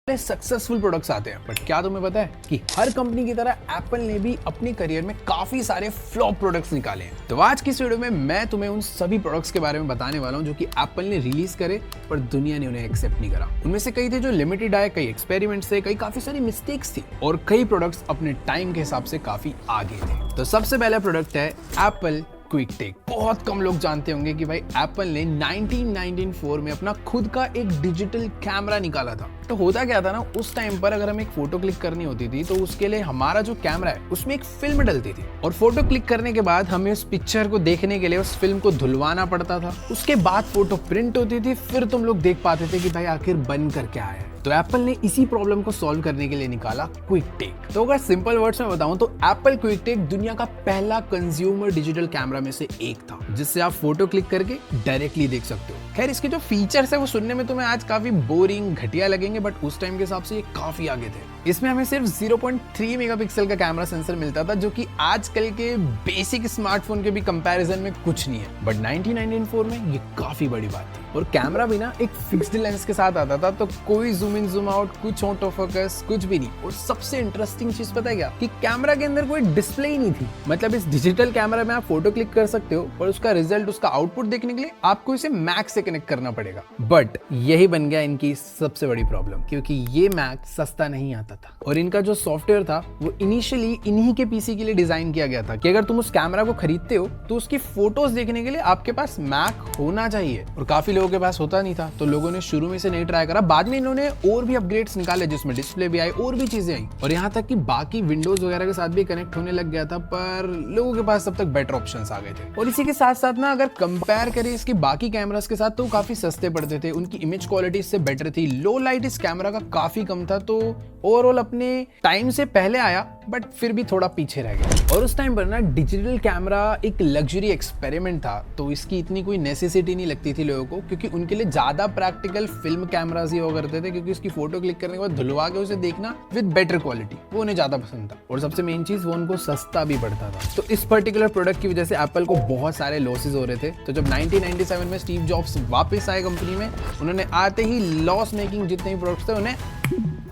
Successful products आते हैं, but क्या तुम्हें पता है कि हर कंपनी की तरह एप्पल ने भी अपने करियर में काफी सारे फ्लॉप प्रोडक्ट्स निकाले हैं। तो आज की इस वीडियो में मैं तुम्हें उन सभी प्रोडक्ट्स के बारे में बताने वाला हूं जो कि एप्पल ने रिलीज करे पर दुनिया ने उन्हें एक्सेप्ट नहीं करा। उनमें से कई थे जो लिमिटेड आए, कई एक्सपेरिमेंट्स थे, कई काफी सारी मिस्टेक्स थी और कई प्रोडक्ट्स अपने टाइम के हिसाब से काफी आगे थे। तो सबसे पहला प्रोडक्ट है एप्पल क्विक टेक। बहुत कम लोग जानते होंगे कि भाई एप्पल ने 1994 में अपना खुद का एक डिजिटल कैमरा निकाला था। तो होता क्या था ना, उस टाइम पर अगर हमें एक फोटो क्लिक करनी होती थी तो उसके लिए हमारा जो कैमरा है उसमें एक फिल्म डलती थी और फोटो क्लिक करने के बाद हमें उस पिक्चर को देखने के लिए उस फिल्म को धुलवाना पड़ता था। उसके बाद फोटो प्रिंट होती थी, फिर तुम लोग देख पाते थे कि भाई आखिर बन कर क्या आया। तो एप्पल ने इसी प्रॉब्लम को सॉल्व करने के लिए निकाला क्विक टेक। तो अगर सिंपल वर्ड्स में बताऊं तो एप्पल क्विक टेक दुनिया का पहला कंज्यूमर डिजिटल कैमरा में से एक था जिससे आप फोटो क्लिक करके डायरेक्टली देख सकते हो। खैर, इसके जो फीचर्स है वो सुनने में तुम्हें आज काफी बोरिंग घटिया लगेंगे, बट उस टाइम के हिसाब से ये काफी आगे थे। इसमें हमें सिर्फ 0.3 मेगापिक्सल का कैमरा सेंसर मिलता था जो कि आजकल के बेसिक स्मार्टफोन के भी कंपैरिजन में कुछ नहीं है, बट 1994 में ये काफी बड़ी बात थी। और कैमरा भी ना एक फिक्स्ड लेंस के साथ आता था, तो कोई जूम इन जूम आउट, कुछ ऑटो फोकस, कुछ भी नहीं। और सबसे इंटरेस्टिंग चीज पता है क्या, कि कैमरा के अंदर कोई डिस्प्ले ही नहीं थी। मतलब इस डिजिटल कैमरा में आप फोटो क्लिक कर सकते हो पर उसका रिजल्ट, उसका आउटपुट देखने के लिए आपको इसे मैक से कनेक्ट करना पड़ेगा। बट यही बन गया इनकी सबसे बड़ी प्रॉब्लम, क्योंकि ये मैक सस्ता नहीं आता था और इनका जो सॉफ्टवेयर था वो इनिशियली इन्हीं के पीसी के लिए डिजाइन किया गया था कि अगर तुम उस कैमरा को खरीदते हो तो उसकी फोटोज देखने के लिए आपके पास मैक होना चाहिए। और काफी लोगों के पास होता नहीं था, तो लोगों ने शुरू में से नहीं ट्राई करा। बाद में इन्होंने और भी अपग्रेड्स निकाले जिसमें डिस्प्ले भी आई और भी चीजें आई, और यहाँ तक कि बाकी विंडोज वगैरह के साथ भी कनेक्ट होने लग गया था, पर लोगों के पास तब तक बेटर ऑप्शंस आ गए थे। और इसी के साथ साथ ना अगर कंपेयर करें इसके बाकी कैमरास के साथ तो काफी सस्ते पड़ते थे, उनकी इमेज क्वालिटी इससे बेटर थी, लो लाइट इस कैमरा का काफी कम था। तो ओवरऑल अपने टाइम से पहले आया बट फिर भी थोड़ा पीछे रह गया। और उस टाइम पर ना डिजिटल कैमरा एक लग्जरी एक्सपेरिमेंट था, तो इसकी इतनी कोई नेसेसिटी नहीं लगती थी लोगों को, क्योंकि उनके लिए ज्यादा प्रैक्टिकल फिल्म कैमरास ही हुआ करते थे, क्योंकि उसकी फोटो क्लिक करने के बाद धुलवा के उसे देखना विद बेटर क्वालिटी वो उन्हें ज्यादा पसंद था। और सबसे मेन चीज, वो उनको सस्ता भी पड़ता था। तो इस पर्टिकुलर प्रोडक्ट की वजह से एप्पल को बहुत सारे लॉसेस हो रहे थे। तो जब 1997 में स्टीव जॉब्स वापस आए कंपनी में, उन्होंने आते ही लॉस मेकिंग जितने भी प्रोडक्ट्स थे उन्हें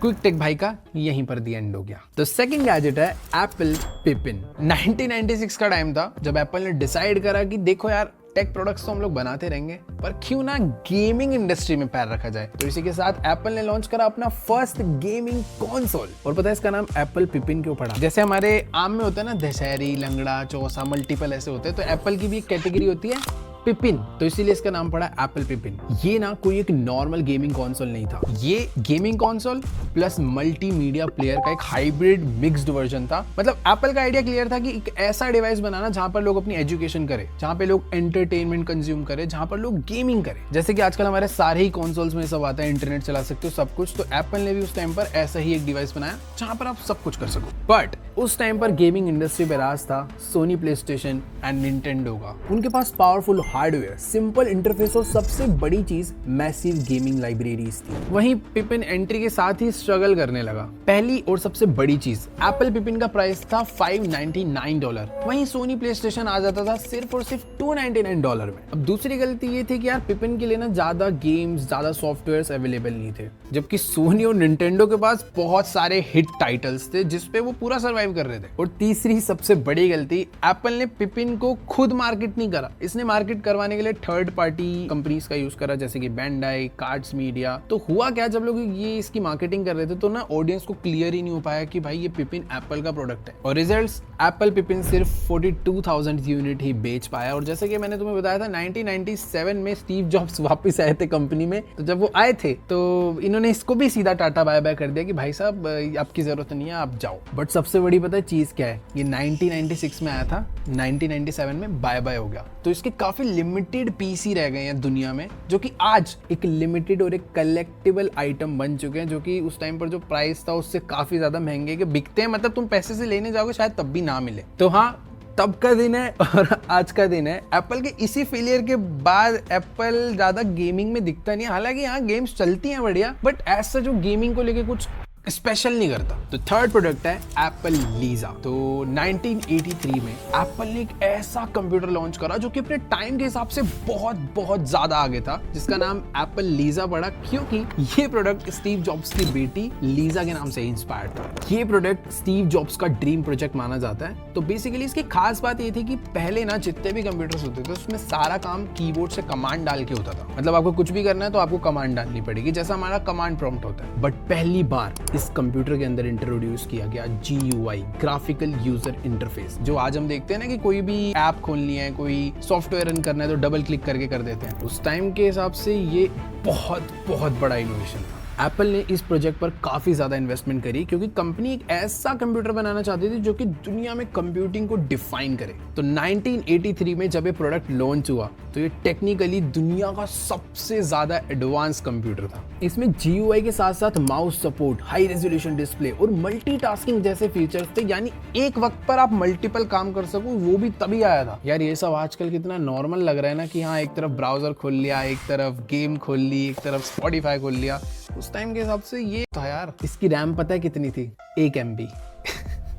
क्विक टेक भाई का यहीं पर दी एंड हो गया। तो सेकंड गैजेट है एप्पल पिपिन। 1996 का टाइम था जब एप्पल ने डिसाइड करा कि देखो यार, टेक प्रोडक्ट्स तो हम लोग बनाते रहेंगे पर क्यों ना गेमिंग इंडस्ट्री में पैर रखा जाए। तो इसी के साथ एप्पल ने लॉन्च करा अपना फर्स्ट गेमिंग कंसोल, और पता है इसका नाम एप्पल पिपिन क्यों पड़ा? जैसे हमारे आम में होता है ना दशहरी, लंगड़ा, चौसा, मल्टीपल ऐसे होते हैं, तो एप्पल की भी एक कैटेगरी होती है पिपिन, तो इसीलिए इसका नाम पड़ा एप्पल पिपिन। ये ना कोई एक नॉर्मल गेमिंग कंसोल नहीं था, ये gaming console plus multimedia player का एक हाइब्रिड मिक्स्ड वर्जन था। मतलब एप्पल का आइडिया क्लियर था कि एक ऐसा डिवाइस बनाना जहां पर लोग अपनी एजुकेशन करें, जहां पे लोग एंटरटेनमेंट कंज्यूम करें, जहां पर लोग गेमिंग करें। जैसे कि आजकल हमारे सारे ही कंसोल्स में सब आता है, इंटरनेट चला सकते हो, सब कुछ। तो एप्पल ने भी उस टाइम पर ऐसा ही एक डिवाइस बनाया जहां पर आप सब कुछ कर सको। बट उस टाइम पर गेमिंग इंडस्ट्री पे राज था सोनी प्लेस्टेशन एंड निंटेंडो का। उनके पास पावरफुल हार्डवेयर, सिंपल इंटरफेस और सबसे बड़ी चीज मैसिव गेमिंग लाइब्रेरीज थी। वहीं पिपिन एंट्री के साथ ही स्ट्रगल करने लगा। पहली और सबसे बड़ी चीज, एप्पल पिपिन का प्राइस था $599, वहीं सोनी प्लेस्टेशन आ जाता था सिर्फ और सिर्फ $299 में। अब दूसरी गलती ये थी कि यार पिपिन के लिए ना ज्यादा गेम्स, ज्यादा सॉफ्टवेयर अवेलेबल नहीं थे, जबकि सोनी और निंटेंडो के पास बहुत सारे हिट टाइटल्स थे जिसपे वो पूरा सर्वाइव कर रहे थे। और तीसरी सबसे बड़ी गलती, एप्पल ने पिपिन को खुद मार्केट नहीं करा, इसने मार्केट करवाने के लिए थर्ड पार्टी कंपनीज का यूज करा, जैसे कि बैंडाई, कार्ड्स मीडिया। तो हुआ क्या, जब लोग ये इसकी मार्केटिंग कर रहे थे तो ना ऑडियंस को क्लियर ही नहीं हो पाया कि भाई ये पिपिन एप्पल का प्रोडक्ट है। और रिजल्ट्स, एप्पल पिपिन सिर्फ 42,000 यूनिट ही बेच पाया। और जैसे कि मैंने तुम्हें बताया था 1997 में स्टीव जॉब्स वापस आए थे कंपनी में, तो जब वो आए थे तो इन्होंने इसको भी सीधा टाटा बाय बाय कर दिया कि भाई साहब आपकी जरूरत नहीं है, आप जाओ। बट सबसे बड़ी पता है चीज क्या है, ये 1996 में आया था, 1997 में बाय बाय हो गया। तो इसके काफी लिमिटेड पीसी रह गए हैं दुनिया में, जो कि आज एक लिमिटेड और एक कलेक्टिबल आइटम बन चुके हैं, जो कि उस टाइम पर जो प्राइस था उससे काफी ज्यादा महंगे के बिकते हैं। मतलब तुम पैसे से लेने जाओगे शायद तब भी ना मिले। तो हाँ, तब का दिन है और आज का दिन है। एप्पल के इसी फेलियर के बाद एप्पल ज्यादा गेमिंग में दिखता नहीं है। हालांकि यहाँ गेम्स चलती हैं बढ़िया, बट ऐसा जो गेमिंग को लेके कुछ स्पेशल नहीं करता। तो थर्ड प्रोडक्ट है एप्पल लीजा। तो 1983 में एप्पल ने एक ऐसा कंप्यूटर लॉन्च करा जो कि अपने टाइम के हिसाब से बहुत बहुत ज्यादा आगे था, जिसका नाम एप्पल लीजा पड़ा, क्योंकि ये प्रोडक्ट स्टीव जॉब्स की बेटी लीजा के नाम से इंस्पायर्ड था। ये प्रोडक्ट स्टीव जॉब्स का ड्रीम प्रोजेक्ट माना जाता है। तो बेसिकली इसकी खास बात ये थी कि पहले ना जितने भी कंप्यूटर्स होते थे उसमें सारा काम कीबोर्ड से कमांड डाल के होता था। मतलब आपको कुछ भी करना है तो आपको कमांड डालनी पड़ेगी, जैसा हमारा कमांड प्रॉम्प्ट होता है। बट पहली बार इस कंप्यूटर के अंदर इंट्रोड्यूस किया गया GUI, ग्राफिकल यूजर इंटरफेस। जो आज हम देखते हैं ना कि कोई भी ऐप खोलनी है, कोई सॉफ्टवेयर रन करना है तो डबल क्लिक करके कर देते हैं। उस टाइम के हिसाब से ये बहुत बहुत बड़ा इनोवेशन था। एप्पल ने इस प्रोजेक्ट पर काफी ज्यादा इन्वेस्टमेंट करी, क्योंकि कंपनी एक ऐसा कंप्यूटर बनाना चाहती थी जो कि दुनिया में कंप्यूटिंग को डिफाइन करे। तो 1983 में जब ये प्रोडक्ट लॉन्च हुआ तो ये टेक्निकली दुनिया का सबसे ज्यादा एडवांस कंप्यूटर था। इसमें GUI के साथ साथ mouse support, high resolution display और मल्टीटास्किंग जैसे फीचर्स थे, यानी एक वक्त पर आप मल्टीपल काम कर सको, वो भी तभी आया था। यार ये सब आजकल कितना नॉर्मल लग रहा है ना कि हाँ, एक तरफ ब्राउजर खोल लिया, एक तरफ गेम खोल ली, एक तरफ स्पॉटिफाई खोल लिया। उस टाइम के हिसाब से ये था यार। इसकी रैम पता है कितनी थी? 1 MB।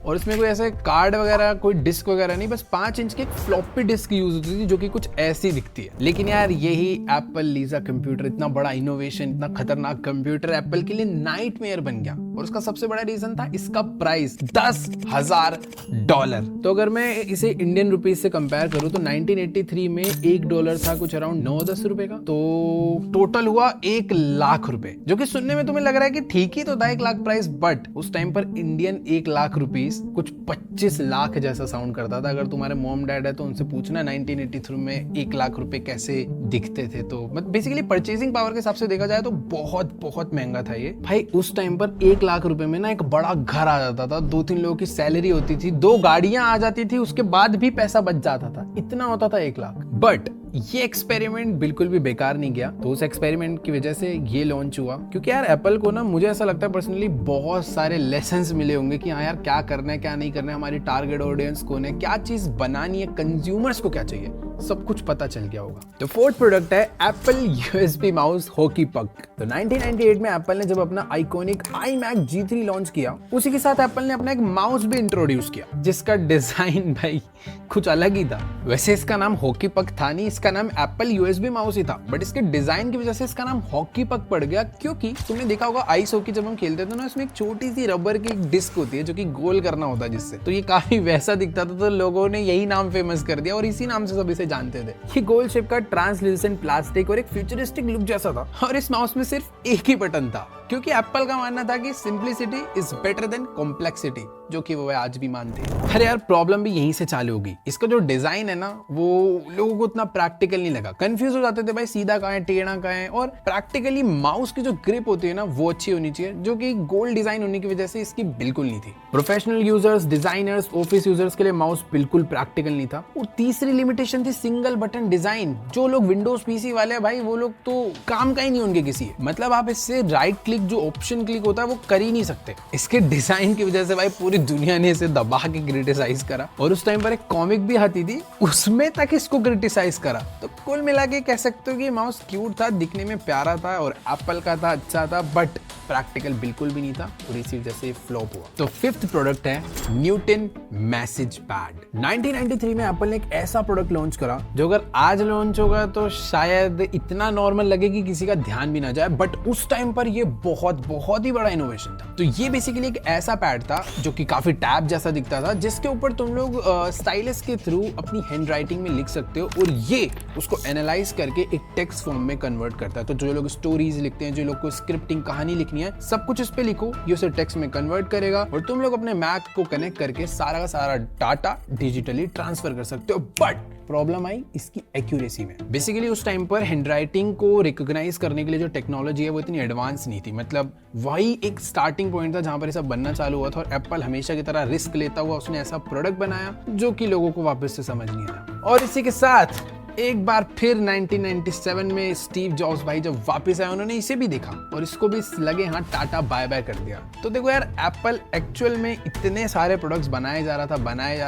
और इसमें कोई ऐसे कार्ड वगैरह, कोई डिस्क वगैरह नहीं, बस 5 इंच की एक फ्लॉपी डिस्क यूज होती थी जो कि कुछ ऐसी दिखती है। लेकिन यार यही एप्पल लीजा कंप्यूटर, इतना बड़ा इनोवेशन, इतना खतरनाक कंप्यूटर एप्पल के लिए नाइटमेयर बन गया। और उसका सबसे बड़ा रीजन था इसका प्राइस $10,000। तो अगर मैं इसे इंडियन रुपीज से कंपेयर करूं तो 1983 में $1 था कुछ अराउंड 9-10 रुपए का। तो टोटल हुआ 1 लाख रुपए, जो कि सुनने में तुम्हें लग रहा है कि ठीक ही तो था 1 लाख प्राइस, बट उस टाइम पर इंडियन 1 लाख रुपीज कुछ 25 लाख जैसा साउंड करता था। अगर तुम्हारे मॉम डैड है तो उनसे पूछना 1983 में 1 लाख रुपए कैसे दिखते थे। तो बेसिकली परचेसिंग पावर के हिसाब से देखा जाए तो बहुत बहुत महंगा था ये। भाई उस टाइम पर 1 लाख रुपए में ना एक बड़ा घर आ जाता था, 2-3 लोगों की सैलरी होती थी, 2 गाड़ियां आ जाती थी, उसके बाद भी पैसा बच जाता था। इतना होता था 1 लाख। बट ये एक्सपेरिमेंट बिल्कुल भी बेकार नहीं गया। तो उस एक्सपेरिमेंट की वजह से ये लॉन्च हुआ, क्योंकि यार एप्पल को ना, मुझे ऐसा लगता है पर्सनली, बहुत सारे लेसन्स मिले होंगे कि हाँ यार क्या करना है क्या नहीं करना है, हमारी टारगेट ऑडियंस कौन है, क्या चीज बनानी है, कंज्यूमर्स को क्या चाहिए, सब कुछ पता चल गया होगा। तो फोर्थ प्रोडक्ट है एप्पल USB माउस हॉकी पक। तो 1998 में एप्पल ने जब अपना आइकॉनिक iMac G3 लॉन्च किया, उसी के साथ एप्पल ने अपना एक माउस भी इंट्रोड्यूस किया, जिसका डिजाइन भाई कुछ अलग ही था। वैसे इसका नाम हॉकी पक था नहीं, इसका नाम एप्पल USB माउस ही था, बट इसके डिजाइन की वजह से इसका नाम हॉकी पक पड़ गया, क्योंकि तुमने देखा होगा आइस हॉकी जब हम खेलते थे ना, इसमें एक छोटी सी रबर की डिस्क होती है जो कि गोल करना होता है जिससे, तो ये काफी वैसा दिखता था, तो लोगों ने यही नाम फेमस कर दिया और इसी नाम से सब इसे जानते थे। ये गोल शेप का ट्रांसल्यूसेंट प्लास्टिक और एक फ्यूचरिस्टिक लुक जैसा था, और इस माउस में सिर्फ एक ही बटन था, क्योंकि एप्पल का मानना था कि simplicity is better than complexity, जो कि वो आज भी मानते हैं। अरे यार प्रॉब्लम भी यहीं से चालू होगी। इसका जो डिजाइन है ना, वो लोगों को उतना प्रैक्टिकल नहीं लगा, कंफ्यूज हो जाते थे भाई सीधा कहाँ है टेढ़ा कहाँ है। और प्रैक्टिकली माउस की जो ग्रिप होती है ना, वो अच्छी होनी चाहिए, जो कि गोल डिजाइन होने की वजह से इसकी बिल्कुल नहीं थी। Professional users, designers, office users के लिए माउस बिल्कुल प्रैक्टिकल नहीं था। और तीसरी लिमिटेशन थी सिंगल बटन डिजाइन। जो लोग विंडोज पीसी वाले हैं भाई, वो लोग तो काम का ही नहीं उनके किसी, मतलब आप इससे राइट क्लिक जो ऑप्शन क्लिक होता है वो कर ही नहीं सकते। इसके डिजाइन की वजह से भाई पूरी दुनिया ने इसे दबा के क्रिटिसाइज करा, और उस टाइम पर एक कॉमिक भी आती थी उसमें तक इसको क्रिटिसाइज करा। तो कुल मिला के कह सकते हो कि माउस क्यूट था, दिखने में प्यारा था और एप्पल का था, अच्छा था, बट प्रैक्टिकल बिल्कुल भी नहीं था, और इसी वजह से फ्लॉप हुआ। तो फिफ्थ प्रोडक्ट है न्यूटन मैसेज पैड। 1993 में एप्पल ने एक ऐसा प्रोडक्ट लॉन्च करा जो अगर आज लॉन्च होगा तो शायद इतना नॉर्मल लगे कि किसी का ध्यान भी ना जाए, बट उस टाइम पर ये बहुत ही बड़ा इनोवेशन था। तो ये बेसिकली एक ऐसा पैड था जो कि काफी टैब जैसा दिखता था, जिसके ऊपर तुम लोग स्टाइलस के थ्रू अपनी हैंडराइटिंग में लिख सकते हो, और ये उसको एनालाइज करके एक टेक्स्ट फॉर्म में कन्वर्ट करता है। तो जो लोग स्टोरीज लिखते हैं, जो लोग को स्क्रिप्टिंग कहानी लिखनी है, सब कुछ इस पे लिखो, ये उसे टेक्स्ट में कन्वर्ट करेगा, और तुम लोग अपने मैक को कनेक्ट करके सारा का सारा डाटा डिजिटली ट्रांसफर कर सकते हो। बट प्रॉब्लम आई इसकी एक्यूरेसी में। बेसिकली उस टाइम पर हैंडराइटिंग को रिकॉग्नाइज करने के लिए जो टेक्नोलॉजी है वो इतनी एडवांस नहीं थी, मतलब वही एक स्टार्टिंग पॉइंट था जहां पर ये सब बनना चालू हुआ था, और एप्पल हमेशा की तरह रिस्क लेता हुआ उसने ऐसा प्रोडक्ट बनाया जो कि लोगों को वापस से समझ नहीं आया। और इसी के साथ एक बार फिर 1997 में स्टीव जॉब्स भाई जब वापस आए उन्होंने इसे भी देखा और इसको भी लगे हाँ टाटा बाय बाय कर दिया। तो देखो यार एप्पल एक्चुअल में इतने सारे प्रोडक्ट्स बनाया जा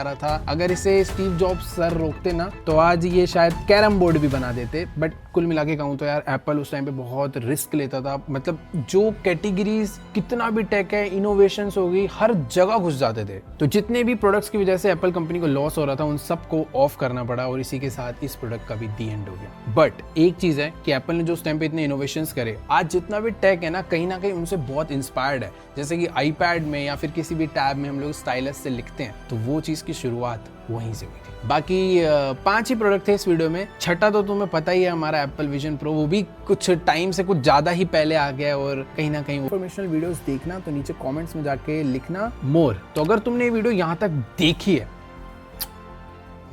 रहा था, अगर इसे स्टीव जॉब्स सर रोकते ना तो आज ये शायद कैरम बोर्ड भी बना देते। बट कुल मिला के कहूँ तो यार एप्पल उस टाइम पे बहुत रिस्क लेता था, मतलब जो कैटेगरीज कितना भी टेक है, इनोवेशंस हो गई, हर जगह घुस जाते थे। तो जितने भी प्रोडक्ट्स की वजह से एप्पल कंपनी को लॉस हो रहा था उन सबको ऑफ करना पड़ा और इसी के साथ इस प्रोडक्ट का भी दी एंड हो गया। बट एक चीज है कि एप्पल ने जो उस टाइम पे इतने इनोवेशंस करे, आज जितना भी टेक है ना कहीं उनसे बहुत इंस्पायर्ड है। जैसे कि आईपैड में या फिर किसी भी टैब में हम लोग स्टाइलस से लिखते हैं, तो वो चीज की शुरुआत वहीं से हुई थी। बाकी 5 ही प्रोडक्ट थे इस वीडियो में। छठा तो तुम्हें पता ही है, हमारा एप्पल विजन प्रो, वो भी कुछ टाइम से कुछ ज्यादा ही पहले आ गया और कहीं ना कहीं इंफॉर्मेशनल वीडियोस देखना तो नीचे कमेंट्स में जाके लिखना मोर। तो अगर तुमने ये वीडियो यहाँ तक देखी है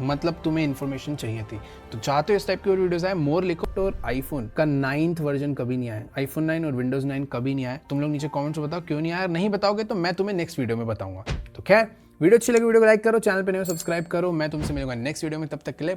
मतलब तुम्हें इन्फॉर्मेशन चाहिए थी, तो चाहते हो इस टाइप की और वीडियोस आए, मोर लिखो। और आईफोन का 9th वर्जन कभी नहीं आया, आईफोन 9 और विंडोज 9 कभी नहीं आया। तुम लोग नीचे कमेंट्स में बताओ क्यों नहीं आया, नहीं बताओगे तो मैं तुम्हें नेक्स्ट वीडियो में बताऊंगा। तो खैर वीडियो अच्छी लगी वीडियो को लाइक करो, चैनल पे नए हो सब्सक्राइब करो। मैं तुमसे मिलूंगा नेक्स्ट वीडियो में, तब तक के लिए